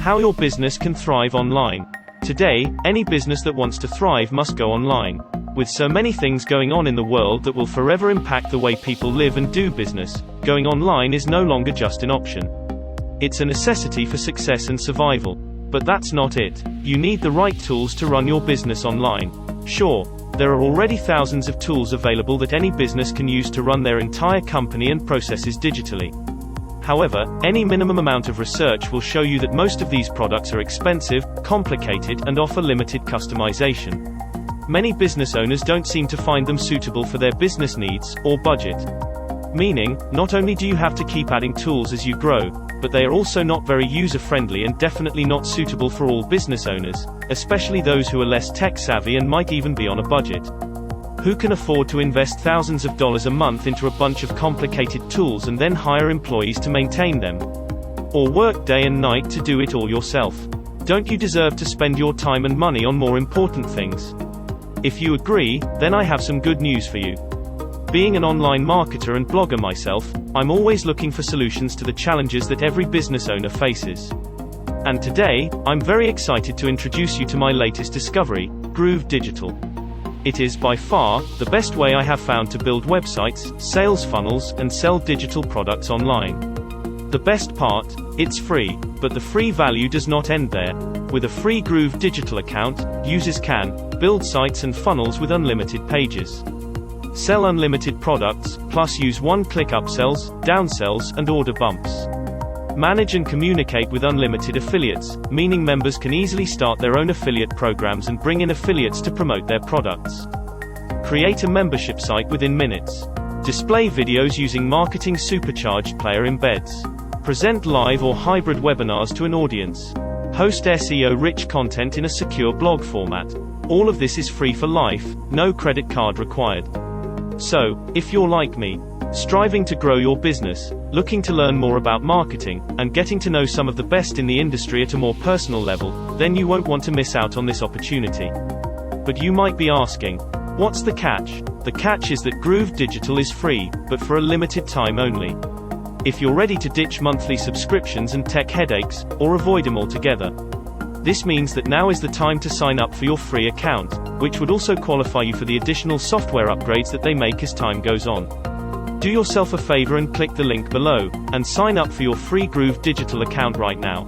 How your business can thrive online. Today, any business that wants to thrive must go online. With so many things going on in the world that will forever impact the way people live and do business, going online is no longer just an option. It's a necessity for success and survival. But that's not it. You need the right tools to run your business online. Sure, there are already thousands of tools available that any business can use to run their entire company and processes digitally. However, any minimum amount of research will show you that most of these products are expensive, complicated, and offer limited customization. Many business owners don't seem to find them suitable for their business needs or budget. Meaning, not only do you have to keep adding tools as you grow, but they are also not very user-friendly and definitely not suitable for all business owners, especially those who are less tech-savvy and might even be on a budget. Who can afford to invest thousands of dollars a month into a bunch of complicated tools and then hire employees to maintain them? Or work day and night to do it all yourself? Don't you deserve to spend your time and money on more important things? If you agree, then I have some good news for you. Being an online marketer and blogger myself, I'm always looking for solutions to the challenges that every business owner faces. And today, I'm very excited to introduce you to my latest discovery, Groove Digital. It is by far the best way I have found to build websites, sales funnels, and sell digital products online. The best part, it's free, but the free value does not end there. With a free Groove Digital account, users can build sites and funnels with unlimited pages, sell unlimited products, plus use one-click upsells, downsells, and order bumps. Manage and communicate with unlimited affiliates, meaning members can easily start their own affiliate programs and bring in affiliates to promote their products. Create a membership site within minutes. Display videos using Marketing Supercharged Player embeds. Present live or hybrid webinars to an audience. Host SEO-rich content in a secure blog format. All of this is free for life, no credit card required. So, if you're like me, striving to grow your business, looking to learn more about marketing, and getting to know some of the best in the industry at a more personal level, then you won't want to miss out on this opportunity. But you might be asking, what's the catch? The catch is that Groove Digital is free, but for a limited time only. If you're ready to ditch monthly subscriptions and tech headaches, or avoid them altogether, this means that now is the time to sign up for your free account, which would also qualify you for the additional software upgrades that they make as time goes on. Do yourself a favor and click the link below, and sign up for your free Groove Digital account right now.